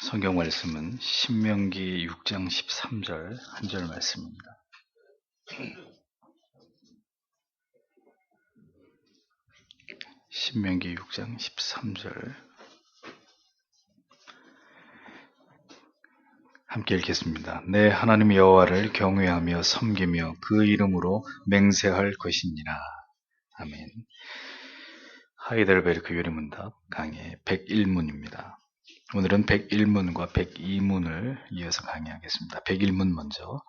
성경 말씀은 신명기 6장 13절 한 절 말씀입니다. 신명기 6장 13절 함께 읽겠습니다. 내 하나님 여호와를 경외하며 섬기며 그 이름으로 맹세할 것이니라. 아멘. 하이델베르크 요리문답 강의 101문입니다. 오늘은 101문과 102문을 이어서 강의하겠습니다. 101문 먼저.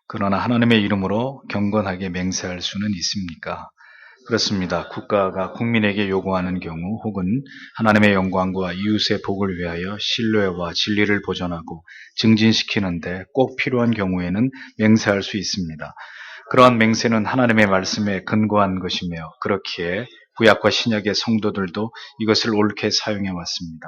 그러나 하나님의 이름으로 경건하게 맹세할 수는 있습니까? 그렇습니다. 국가가 국민에게 요구하는 경우 혹은 하나님의 영광과 이웃의 복을 위하여 신뢰와 진리를 보존하고 증진시키는데 꼭 필요한 경우에는 맹세할 수 있습니다. 그러한 맹세는 하나님의 말씀에 근거한 것이며 그렇기에 구약과 신약의 성도들도 이것을 옳게 사용해 왔습니다.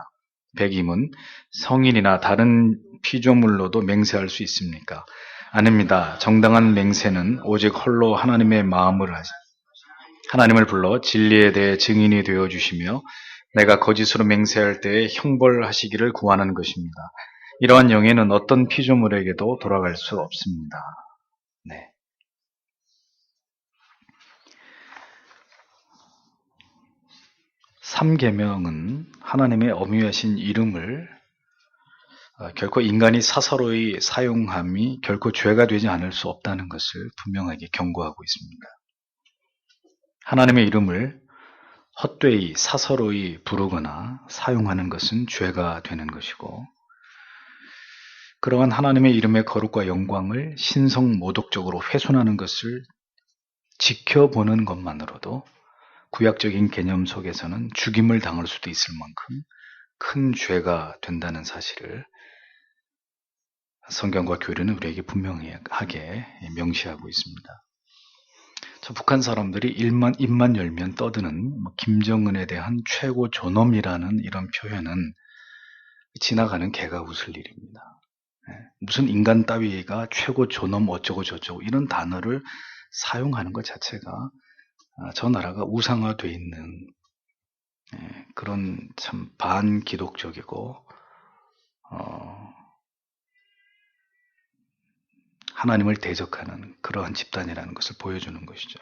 102문, 성인이나 다른 피조물로도 맹세할 수 있습니까? 아닙니다. 정당한 맹세는 오직 홀로 하나님의 마음을 하나님을 불러 진리에 대해 증인이 되어주시며 내가 거짓으로 맹세할 때에 형벌하시기를 구하는 것입니다. 이러한 영예는 어떤 피조물에게도 돌아갈 수 없습니다. 네. 삼계명은 하나님의 엄위하신 이름을 결코 인간이 사사로이 사용함이 결코 죄가 되지 않을 수 없다는 것을 분명하게 경고하고 있습니다. 하나님의 이름을 헛되이 사사로이 부르거나 사용하는 것은 죄가 되는 것이고 그러한 하나님의 이름의 거룩과 영광을 신성모독적으로 훼손하는 것을 지켜보는 것만으로도 구약적인 개념 속에서는 죽임을 당할 수도 있을 만큼 큰 죄가 된다는 사실을 성경과 교리는 우리에게 분명하게 명시하고 있습니다. 북한 사람들이 입만 열면 떠드는 김정은에 대한 최고 존엄이라는 이런 표현은 지나가는 개가 웃을 일입니다. 무슨 인간 따위가 최고 존엄 어쩌고 저쩌고 이런 단어를 사용하는 것 자체가 저 나라가 우상화되어 있는 그런 참 반기독적이고 하나님을 대적하는 그러한 집단이라는 것을 보여주는 것이죠.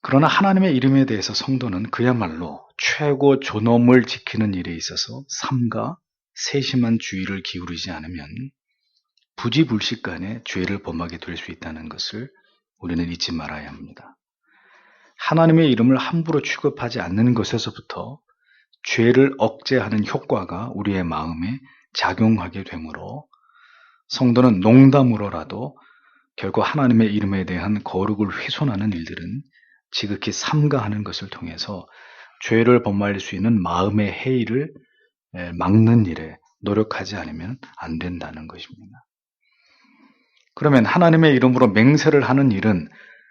그러나 하나님의 이름에 대해서 성도는 그야말로 최고 존엄을 지키는 일에 있어서 삼가 세심한 주의를 기울이지 않으면 부지불식간에 죄를 범하게 될 수 있다는 것을 우리는 잊지 말아야 합니다. 하나님의 이름을 함부로 취급하지 않는 것에서부터 죄를 억제하는 효과가 우리의 마음에 작용하게 되므로 성도는 농담으로라도 결코 하나님의 이름에 대한 거룩을 훼손하는 일들은 지극히 삼가하는 것을 통해서 죄를 범할 수 있는 마음의 해이를 막는 일에 노력하지 않으면 안 된다는 것입니다. 그러면 하나님의 이름으로 맹세를 하는 일은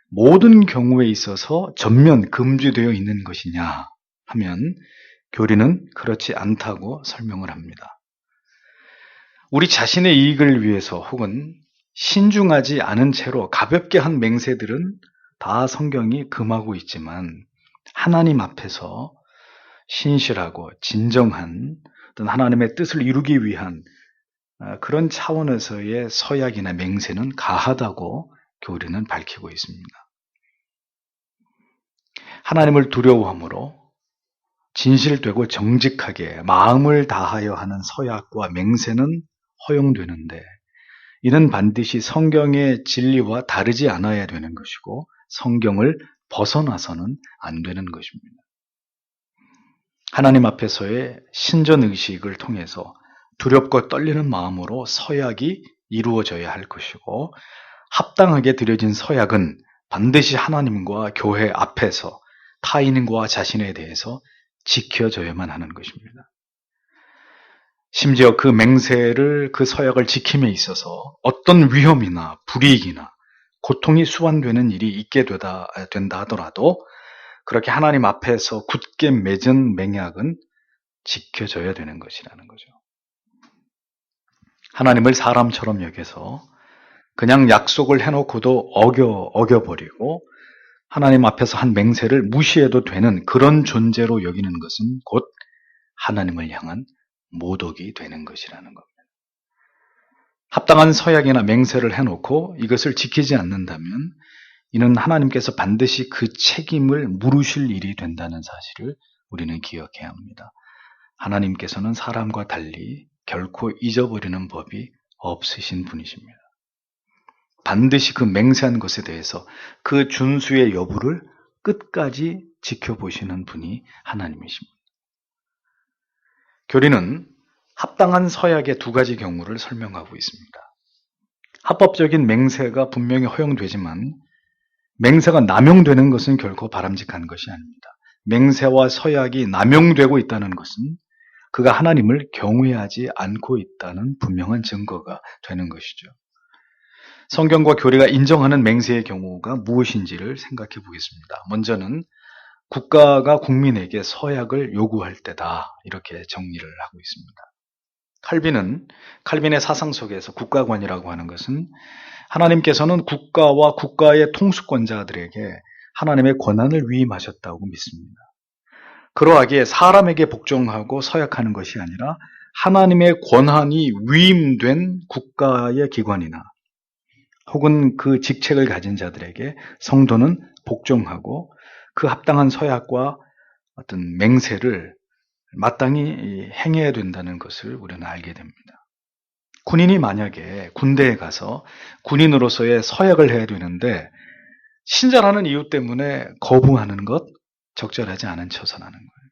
모든 경우에 있어서 전면 금지되어 있는 것이냐 하면 교리는 그렇지 않다고 설명을 합니다. 우리 자신의 이익을 위해서 혹은 신중하지 않은 채로 가볍게 한 맹세들은 다 성경이 금하고 있지만 하나님 앞에서 신실하고 진정한 어떤 하나님의 뜻을 이루기 위한 그런 차원에서의 서약이나 맹세는 가하다고 교리는 밝히고 있습니다. 하나님을 두려워함으로 진실되고 정직하게 마음을 다하여 하는 서약과 맹세는 허용되는데 이는 반드시 성경의 진리와 다르지 않아야 되는 것이고 성경을 벗어나서는 안 되는 것입니다. 하나님 앞에서의 신전의식을 통해서 두렵고 떨리는 마음으로 서약이 이루어져야 할 것이고 합당하게 드려진 서약은 반드시 하나님과 교회 앞에서 타인과 자신에 대해서 지켜져야만 하는 것입니다. 심지어 그 맹세를 그 서약을 지킴에 있어서 어떤 위험이나 불이익이나 고통이 수반되는 일이 있게 된다 하더라도 그렇게 하나님 앞에서 굳게 맺은 맹약은 지켜져야 되는 것이라는 거죠. 하나님을 사람처럼 여겨서 그냥 약속을 해놓고도 어겨버리고 하나님 앞에서 한 맹세를 무시해도 되는 그런 존재로 여기는 것은 곧 하나님을 향한 모독이 되는 것이라는 겁니다. 합당한 서약이나 맹세를 해놓고 이것을 지키지 않는다면 이는 하나님께서 반드시 그 책임을 물으실 일이 된다는 사실을 우리는 기억해야 합니다. 하나님께서는 사람과 달리 결코 잊어버리는 법이 없으신 분이십니다. 반드시 그 맹세한 것에 대해서 그 준수의 여부를 끝까지 지켜보시는 분이 하나님이십니다. 교리는 합당한 서약의 두 가지 경우를 설명하고 있습니다. 합법적인 맹세가 분명히 허용되지만 맹세가 남용되는 것은 결코 바람직한 것이 아닙니다. 맹세와 서약이 남용되고 있다는 것은 그가 하나님을 경외하지 않고 있다는 분명한 증거가 되는 것이죠. 성경과 교리가 인정하는 맹세의 경우가 무엇인지를 생각해 보겠습니다. 먼저는 국가가 국민에게 서약을 요구할 때다, 이렇게 정리를 하고 있습니다. 칼빈의 사상 속에서 국가관이라고 하는 것은 하나님께서는 국가와 국가의 통수권자들에게 하나님의 권한을 위임하셨다고 믿습니다. 그러하기에 사람에게 복종하고 서약하는 것이 아니라 하나님의 권한이 위임된 국가의 기관이나 혹은 그 직책을 가진 자들에게 성도는 복종하고 그 합당한 서약과 어떤 맹세를 마땅히 행해야 된다는 것을 우리는 알게 됩니다. 군인이 만약에 군대에 가서 군인으로서의 서약을 해야 되는데 신자라는 이유 때문에 거부하는 것, 적절하지 않은 처사라는 거예요.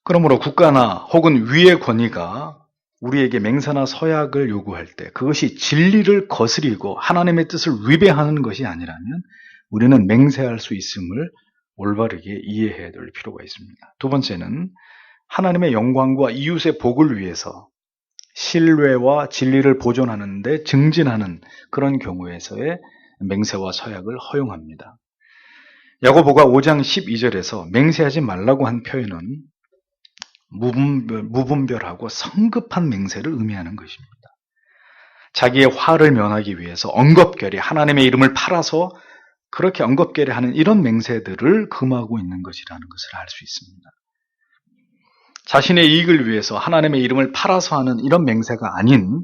그러므로 국가나 혹은 위의 권위가 우리에게 맹세나 서약을 요구할 때 그것이 진리를 거스리고 하나님의 뜻을 위배하는 것이 아니라면 우리는 맹세할 수 있음을 올바르게 이해해야 될 필요가 있습니다. 두 번째는 하나님의 영광과 이웃의 복을 위해서 신뢰와 진리를 보존하는 데 증진하는 그런 경우에서의 맹세와 서약을 허용합니다. 야고보가 5장 12절에서 맹세하지 말라고 한 표현은 무분별하고 성급한 맹세를 의미하는 것입니다. 자기의 화를 면하기 위해서 엉겁결에 하나님의 이름을 팔아서 그렇게 엉겁결에 하는 이런 맹세들을 금하고 있는 것이라는 것을 알 수 있습니다. 자신의 이익을 위해서 하나님의 이름을 팔아서 하는 이런 맹세가 아닌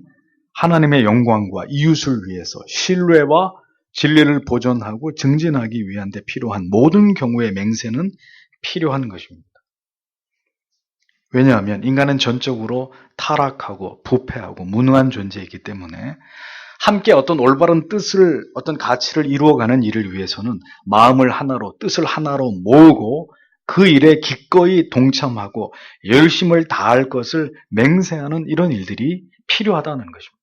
하나님의 영광과 이웃을 위해서 신뢰와 진리를 보존하고 증진하기 위한 데 필요한 모든 경우의 맹세는 필요한 것입니다. 왜냐하면 인간은 전적으로 타락하고 부패하고 무능한 존재이기 때문에 함께 어떤 올바른 뜻을, 어떤 가치를 이루어가는 일을 위해서는 마음을 하나로, 뜻을 하나로 모으고 그 일에 기꺼이 동참하고 열심을 다할 것을 맹세하는 이런 일들이 필요하다는 것입니다.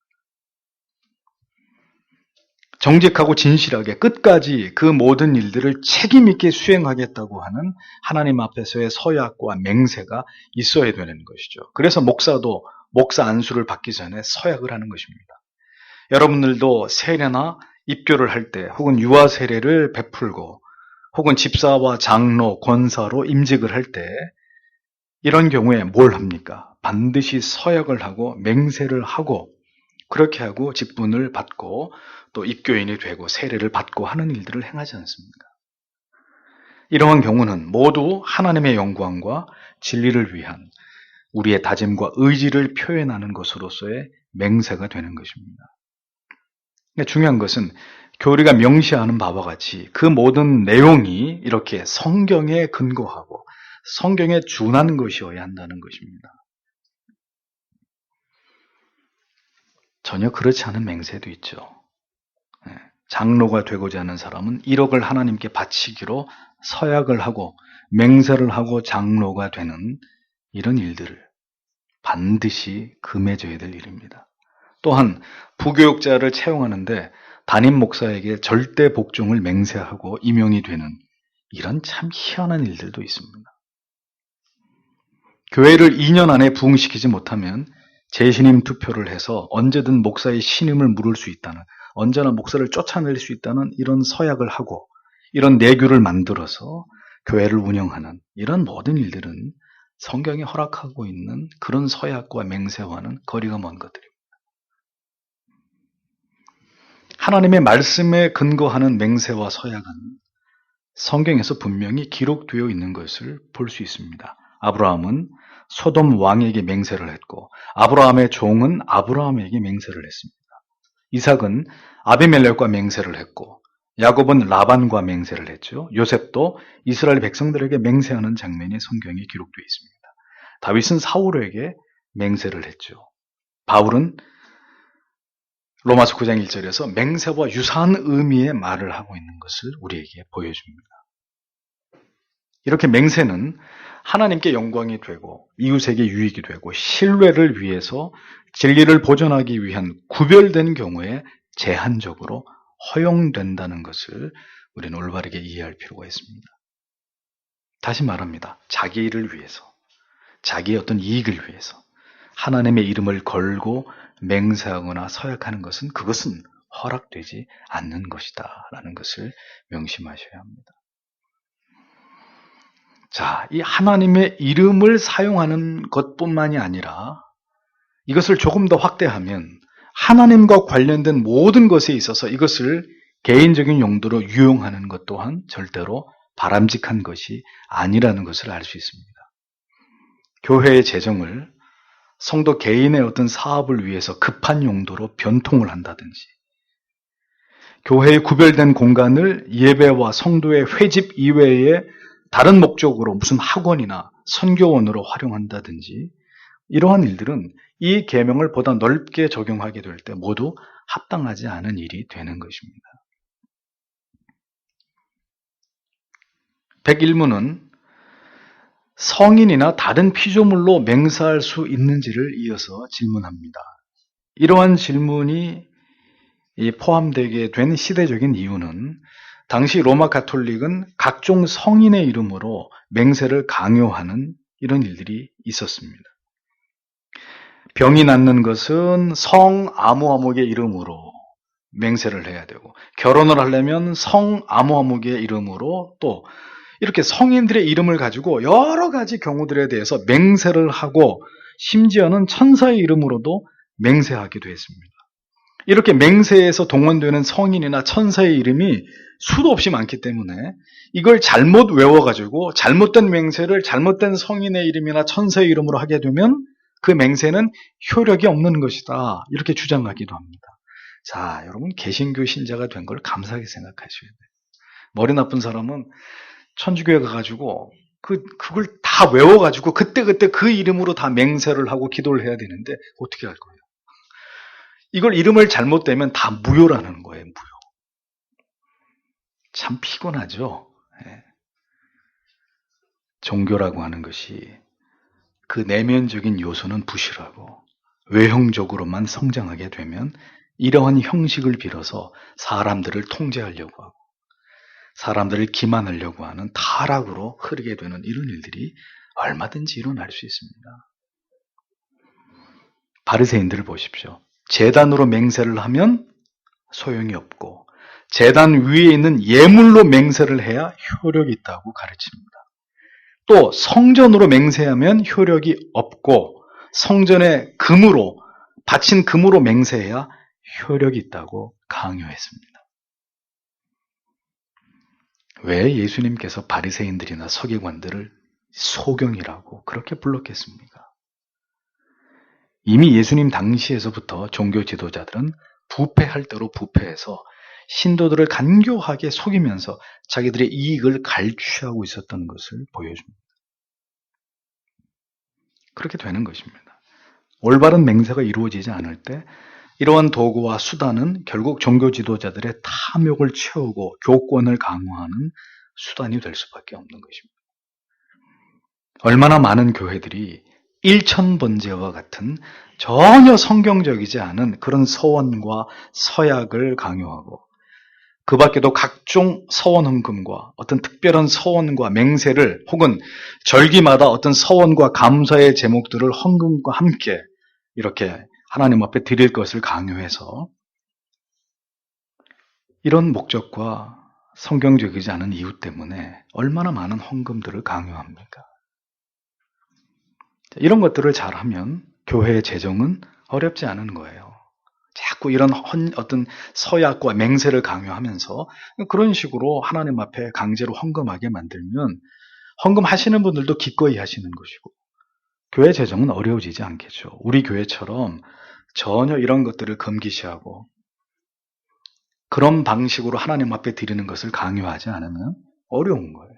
정직하고 진실하게 끝까지 그 모든 일들을 책임있게 수행하겠다고 하는 하나님 앞에서의 서약과 맹세가 있어야 되는 것이죠. 그래서 목사도 목사 안수를 받기 전에 서약을 하는 것입니다. 여러분들도 세례나 입교를 할 때 혹은 유아 세례를 베풀고 혹은 집사와 장로, 권사로 임직을 할 때 이런 경우에 뭘 합니까? 반드시 서약을 하고 맹세를 하고 그렇게 하고 직분을 받고 또 입교인이 되고 세례를 받고 하는 일들을 행하지 않습니까? 이러한 경우는 모두 하나님의 영광과 진리를 위한 우리의 다짐과 의지를 표현하는 것으로서의 맹세가 되는 것입니다. 중요한 것은 교리가 명시하는 바와 같이 그 모든 내용이 이렇게 성경에 근거하고 성경에 준한 것이어야 한다는 것입니다. 전혀 그렇지 않은 맹세도 있죠. 장로가 되고자 하는 사람은 1억을 하나님께 바치기로 서약을 하고 맹세를 하고 장로가 되는 이런 일들을 반드시 금해져야 될 일입니다. 또한 부교육자를 채용하는데 담임 목사에게 절대 복종을 맹세하고 임용이 되는 이런 참 희한한 일들도 있습니다. 교회를 2년 안에 부흥시키지 못하면 재신임 투표를 해서 언제든 목사의 신임을 물을 수 있다는, 언제나 목사를 쫓아낼 수 있다는 이런 서약을 하고 이런 내규를 만들어서 교회를 운영하는 이런 모든 일들은 성경이 허락하고 있는 그런 서약과 맹세와는 거리가 먼 것들입니다. 하나님의 말씀에 근거하는 맹세와 서약은 성경에서 분명히 기록되어 있는 것을 볼 수 있습니다. 아브라함은 소돔 왕에게 맹세를 했고 아브라함의 종은 아브라함에게 맹세를 했습니다. 이삭은 아비멜렉과 맹세를 했고 야곱은 라반과 맹세를 했죠. 요셉도 이스라엘 백성들에게 맹세하는 장면이 성경에 기록되어 있습니다. 다윗은 사울에게 맹세를 했죠. 바울은 로마서 9장 1절에서 맹세와 유사한 의미의 말을 하고 있는 것을 우리에게 보여줍니다. 이렇게 맹세는 하나님께 영광이 되고 이웃에게 유익이 되고 신뢰를 위해서 진리를 보존하기 위한 구별된 경우에 제한적으로 허용된다는 것을 우리는 올바르게 이해할 필요가 있습니다. 다시 말합니다. 자기 일을 위해서, 자기의 어떤 이익을 위해서 하나님의 이름을 걸고 맹세하거나 서약하는 것은 그것은 허락되지 않는 것이다 라는 것을 명심하셔야 합니다. 자, 이 하나님의 이름을 사용하는 것뿐만이 아니라 이것을 조금 더 확대하면 하나님과 관련된 모든 것에 있어서 이것을 개인적인 용도로 유용하는 것 또한 절대로 바람직한 것이 아니라는 것을 알 수 있습니다. 교회의 재정을 성도 개인의 어떤 사업을 위해서 급한 용도로 변통을 한다든지 교회의 구별된 공간을 예배와 성도의 회집 이외에 다른 목적으로 무슨 학원이나 선교원으로 활용한다든지 이러한 일들은 이 계명을 보다 넓게 적용하게 될 때 모두 합당하지 않은 일이 되는 것입니다. 101문은 성인이나 다른 피조물로 맹세할 수 있는지를 이어서 질문합니다. 이러한 질문이 포함되게 된 시대적인 이유는 당시 로마 가톨릭은 각종 성인의 이름으로 맹세를 강요하는 이런 일들이 있었습니다. 병이 낫는 것은 성 아무아무의 이름으로 맹세를 해야 되고 결혼을 하려면 성 아무아무의 이름으로 또 이렇게 성인들의 이름을 가지고 여러 가지 경우들에 대해서 맹세를 하고 심지어는 천사의 이름으로도 맹세하기도 했습니다. 이렇게 맹세에서 동원되는 성인이나 천사의 이름이 수도 없이 많기 때문에 이걸 잘못 외워가지고 잘못된 맹세를 잘못된 성인의 이름이나 천사의 이름으로 하게 되면 그 맹세는 효력이 없는 것이다. 이렇게 주장하기도 합니다. 자, 여러분 개신교 신자가 된 걸 감사하게 생각하셔야 돼요. 머리 나쁜 사람은 천주교에 가가지고 그걸 다 외워가지고 그때그때 그 이름으로 다 맹세를 하고 기도를 해야 되는데 어떻게 할 거예요? 이걸 이름을 잘못되면 다 무효라는 거예요. 무효. 참 피곤하죠. 네. 종교라고 하는 것이 그 내면적인 요소는 부실하고 외형적으로만 성장하게 되면 이러한 형식을 빌어서 사람들을 통제하려고 하고 사람들을 기만하려고 하는 타락으로 흐르게 되는 이런 일들이 얼마든지 일어날 수 있습니다. 바리새인들을 보십시오. 제단으로 맹세를 하면 소용이 없고 제단 위에 있는 예물로 맹세를 해야 효력이 있다고 가르칩니다. 또 성전으로 맹세하면 효력이 없고 성전의 금으로 바친 금으로 맹세해야 효력이 있다고 강요했습니다. 왜 예수님께서 바리새인들이나 서기관들을 소경이라고 그렇게 불렀겠습니까? 이미 예수님 당시에서부터 종교 지도자들은 부패할 대로 부패해서 신도들을 간교하게 속이면서 자기들의 이익을 갈취하고 있었던 것을 보여줍니다. 그렇게 되는 것입니다. 올바른 맹세가 이루어지지 않을 때 이러한 도구와 수단은 결국 종교 지도자들의 탐욕을 채우고 교권을 강화하는 수단이 될 수밖에 없는 것입니다. 얼마나 많은 교회들이 일천번제와 같은 전혀 성경적이지 않은 그런 서원과 서약을 강요하고 그 밖에도 각종 서원 헌금과 어떤 특별한 서원과 맹세를 혹은 절기마다 어떤 서원과 감사의 제목들을 헌금과 함께 이렇게 하나님 앞에 드릴 것을 강요해서 이런 목적과 성경적이지 않은 이유 때문에 얼마나 많은 헌금들을 강요합니까? 이런 것들을 잘하면 교회의 재정은 어렵지 않은 거예요. 자꾸 이런 어떤 서약과 맹세를 강요하면서 그런 식으로 하나님 앞에 강제로 헌금하게 만들면 헌금하시는 분들도 기꺼이 하시는 것이고 교회 재정은 어려워지지 않겠죠. 우리 교회처럼 전혀 이런 것들을 금기시하고 그런 방식으로 하나님 앞에 드리는 것을 강요하지 않으면 어려운 거예요.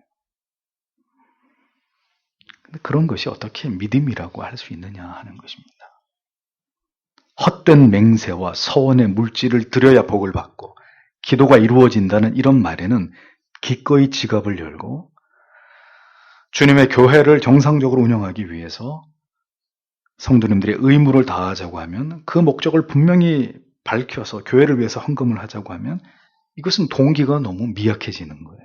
근데 그런 것이 어떻게 믿음이라고 할 수 있느냐 하는 것입니다. 헛된 맹세와 서원의 물질을 드려야 복을 받고 기도가 이루어진다는 이런 말에는 기꺼이 지갑을 열고 주님의 교회를 정상적으로 운영하기 위해서 성도님들의 의무를 다하자고 하면 그 목적을 분명히 밝혀서 교회를 위해서 헌금을 하자고 하면 이것은 동기가 너무 미약해지는 거예요.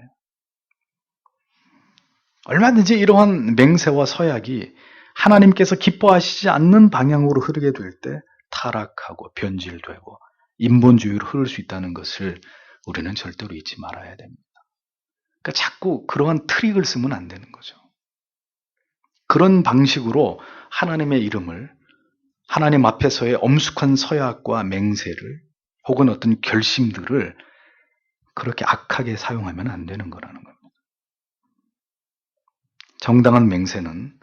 얼마든지 이러한 맹세와 서약이 하나님께서 기뻐하시지 않는 방향으로 흐르게 될 때 타락하고 변질되고 인본주의로 흐를 수 있다는 것을 우리는 절대로 잊지 말아야 됩니다. 그러니까 자꾸 그러한 트릭을 쓰면 안 되는 거죠. 그런 방식으로 하나님의 이름을 하나님 앞에서의 엄숙한 서약과 맹세를 혹은 어떤 결심들을 그렇게 악하게 사용하면 안 되는 거라는 겁니다. 정당한 맹세는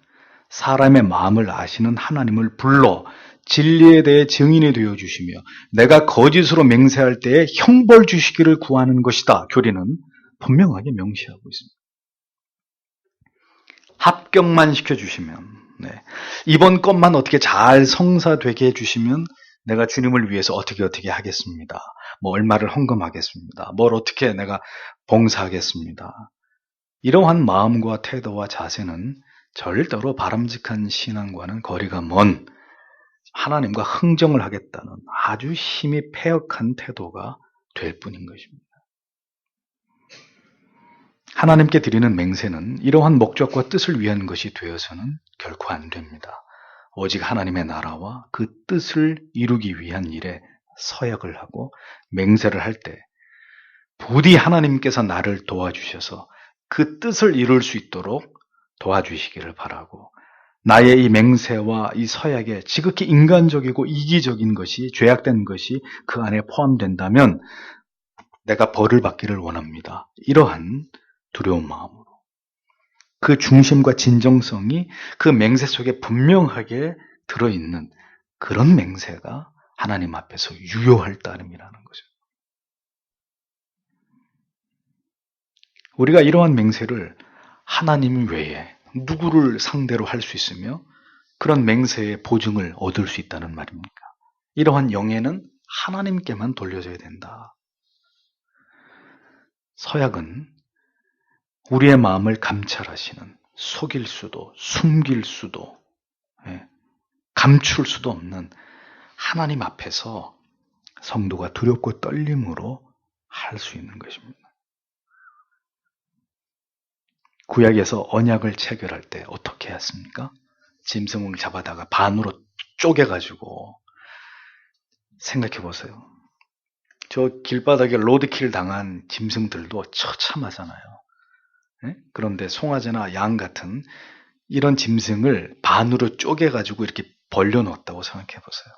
사람의 마음을 아시는 하나님을 불러 진리에 대해 증인이 되어 주시며 내가 거짓으로 맹세할 때에 형벌 주시기를 구하는 것이다. 교리는 분명하게 명시하고 있습니다. 합격만 시켜주시면 이번 것만 어떻게 잘 성사되게 해주시면 내가 주님을 위해서 어떻게 하겠습니다. 뭐 얼마를 헌금하겠습니다. 뭘 어떻게 내가 봉사하겠습니다. 이러한 마음과 태도와 자세는 절대로 바람직한 신앙과는 거리가 먼 하나님과 흥정을 하겠다는 아주 힘이 패역한 태도가 될 뿐인 것입니다. 하나님께 드리는 맹세는 이러한 목적과 뜻을 위한 것이 되어서는 결코 안 됩니다. 오직 하나님의 나라와 그 뜻을 이루기 위한 일에 서약을 하고 맹세를 할 때 부디 하나님께서 나를 도와주셔서 그 뜻을 이룰 수 있도록 도와주시기를 바라고 나의 이 맹세와 이 서약에 지극히 인간적이고 이기적인 것이 죄악된 것이 그 안에 포함된다면 내가 벌을 받기를 원합니다. 이러한 두려운 마음으로 그 중심과 진정성이 그 맹세 속에 분명하게 들어있는 그런 맹세가 하나님 앞에서 유효할 따름이라는 거죠. 우리가 이러한 맹세를 하나님 외에 누구를 상대로 할 수 있으며 그런 맹세의 보증을 얻을 수 있다는 말입니까? 이러한 영예는 하나님께만 돌려져야 된다. 서약은 우리의 마음을 감찰하시는 속일 수도 숨길 수도 감출 수도 없는 하나님 앞에서 성도가 두렵고 떨림으로 할 수 있는 것입니다. 구약에서 언약을 체결할 때 어떻게 했습니까? 짐승을 잡아다가 반으로 쪼개가지고 생각해 보세요. 저 길바닥에 로드킬 당한 짐승들도 처참하잖아요. 그런데 송아지나 양 같은 이런 짐승을 반으로 쪼개가지고 이렇게 벌려놓았다고 생각해 보세요.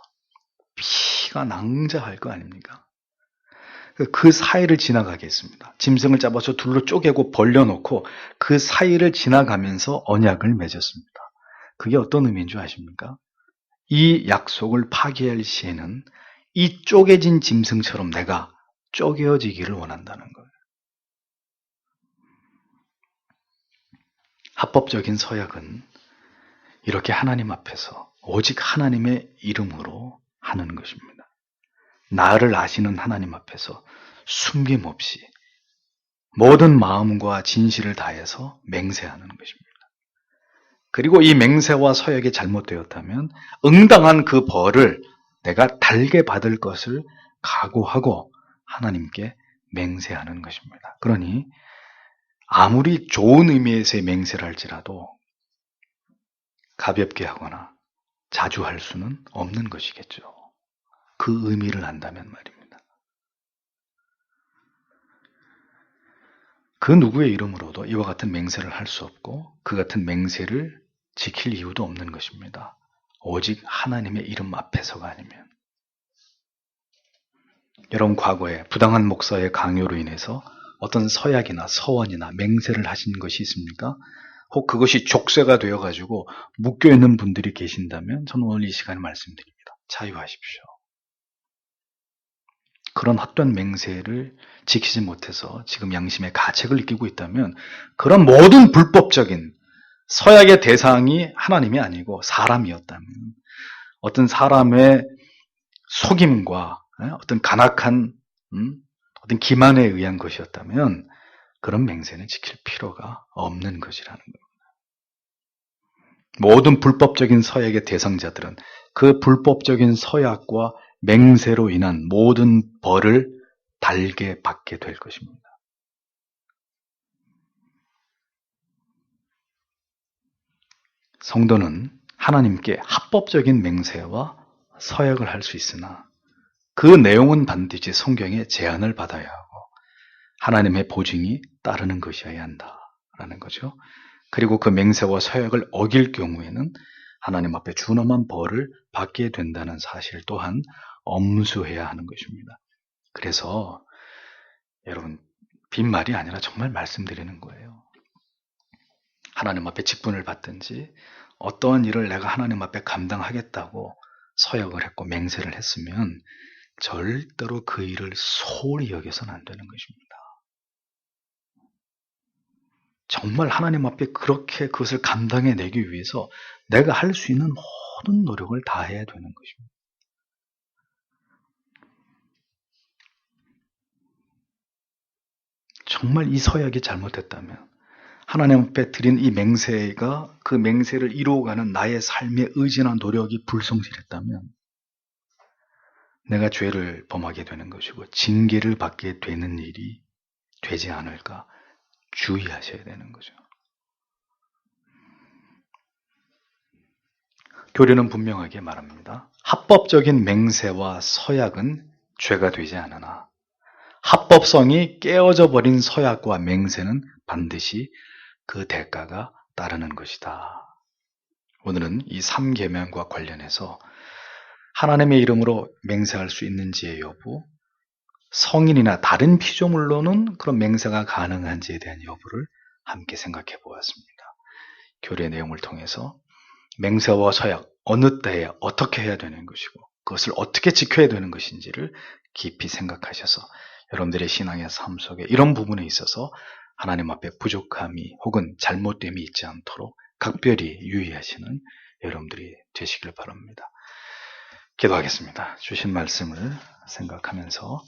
피가 낭자할 거 아닙니까? 그 사이를 지나가게 했습니다. 짐승을 잡아서 둘로 쪼개고 벌려놓고 그 사이를 지나가면서 언약을 맺었습니다. 그게 어떤 의미인 줄 아십니까? 이 약속을 파기할 시에는 이 쪼개진 짐승처럼 내가 쪼개어지기를 원한다는 거예요. 합법적인 서약은 이렇게 하나님 앞에서 오직 하나님의 이름으로 하는 것입니다. 나를 아시는 하나님 앞에서 숨김없이 모든 마음과 진실을 다해서 맹세하는 것입니다. 그리고 이 맹세와 서약이 잘못되었다면 응당한 그 벌을 내가 달게 받을 것을 각오하고 하나님께 맹세하는 것입니다. 그러니 아무리 좋은 의미에서의 맹세를 할지라도 가볍게 하거나 자주 할 수는 없는 것이겠죠. 그 의미를 안다면 말입니다. 그 누구의 이름으로도 이와 같은 맹세를 할 수 없고 그 같은 맹세를 지킬 이유도 없는 것입니다. 오직 하나님의 이름 앞에서가 아니면. 여러분 과거에 부당한 목사의 강요로 인해서 어떤 서약이나 서원이나 맹세를 하신 것이 있습니까? 혹 그것이 족쇄가 되어가지고 묶여있는 분들이 계신다면 저는 오늘 이 시간에 말씀드립니다. 자유하십시오. 그런 헛된 맹세를 지키지 못해서 지금 양심의 가책을 느끼고 있다면 그런 모든 불법적인 서약의 대상이 하나님이 아니고 사람이었다면 어떤 사람의 속임과 어떤 간악한 어떤 기만에 의한 것이었다면 그런 맹세는 지킬 필요가 없는 것이라는 겁니다. 모든 불법적인 서약의 대상자들은 그 불법적인 서약과 맹세로 인한 모든 벌을 달게 받게 될 것입니다. 성도는 하나님께 합법적인 맹세와 서약을 할 수 있으나 그 내용은 반드시 성경의 제한을 받아야 하고 하나님의 보증이 따르는 것이어야 한다라는 거죠. 그리고 그 맹세와 서약을 어길 경우에는 하나님 앞에 준엄한 벌을 받게 된다는 사실 또한 엄수해야 하는 것입니다. 그래서 여러분 빈말이 아니라 정말 말씀드리는 거예요. 하나님 앞에 직분을 받든지 어떠한 일을 내가 하나님 앞에 감당하겠다고 서약을 했고 맹세를 했으면 절대로 그 일을 소홀히 여겨서는 안 되는 것입니다. 정말 하나님 앞에 그렇게 그것을 감당해내기 위해서 내가 할 수 있는 모든 노력을 다해야 되는 것입니다. 정말 이 서약이 잘못됐다면 하나님 앞에 드린 이 맹세가 그 맹세를 이루어가는 나의 삶의 의지나 노력이 불성실했다면 내가 죄를 범하게 되는 것이고 징계를 받게 되는 일이 되지 않을까 주의하셔야 되는 거죠. 교리는 분명하게 말합니다. 합법적인 맹세와 서약은 죄가 되지 않으나 합법성이 깨어져 버린 서약과 맹세는 반드시 그 대가가 따르는 것이다. 오늘은 이 3계명과 관련해서 하나님의 이름으로 맹세할 수 있는지의 여부, 성인이나 다른 피조물로는 그런 맹세가 가능한지에 대한 여부를 함께 생각해 보았습니다. 교리의 내용을 통해서 맹세와 서약, 어느 때에 어떻게 해야 되는 것이고 그것을 어떻게 지켜야 되는 것인지를 깊이 생각하셔서 여러분들의 신앙의 삶 속에 이런 부분에 있어서 하나님 앞에 부족함이 혹은 잘못됨이 있지 않도록 각별히 유의하시는 여러분들이 되시길 바랍니다. 기도하겠습니다. 주신 말씀을 생각하면서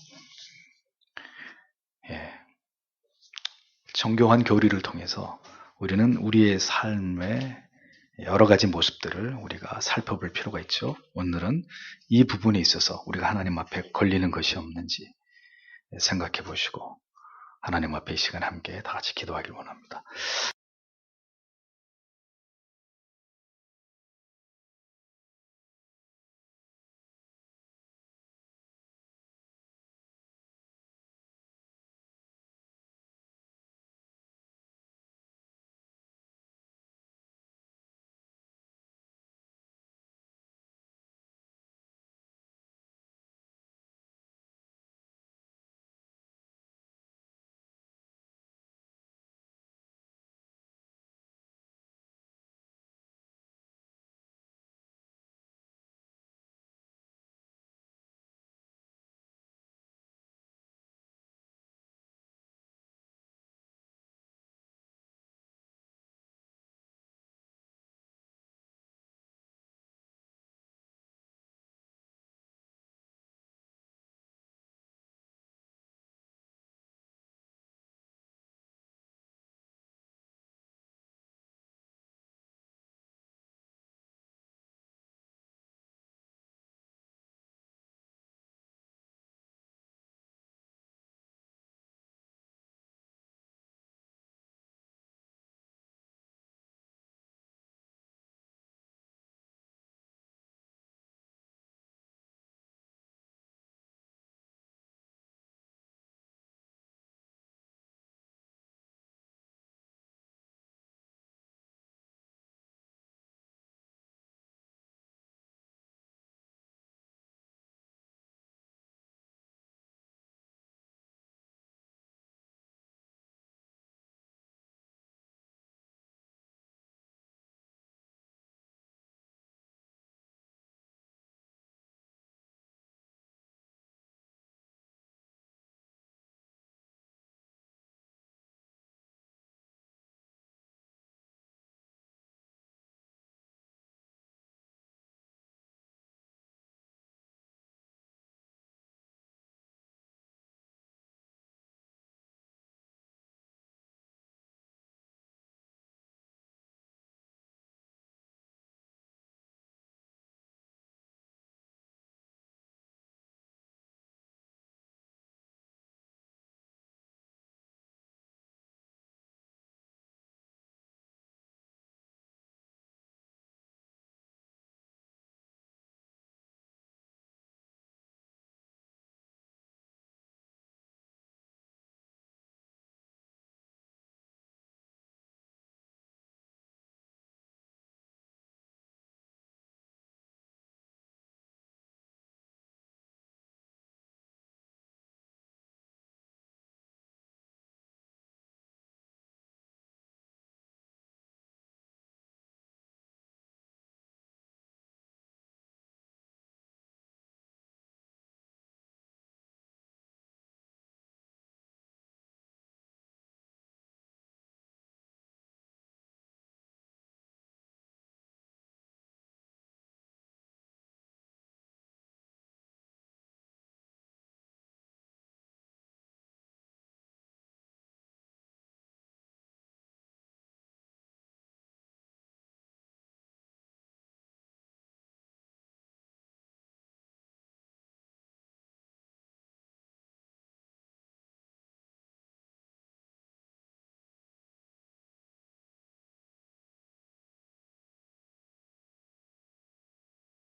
정교한 교리를 통해서 우리는 우리의 삶의 여러 가지 모습들을 우리가 살펴볼 필요가 있죠. 오늘은 이 부분에 있어서 우리가 하나님 앞에 걸리는 것이 없는지 생각해 보시고 하나님 앞에 이 시간 함께 다 같이 기도하길 원합니다.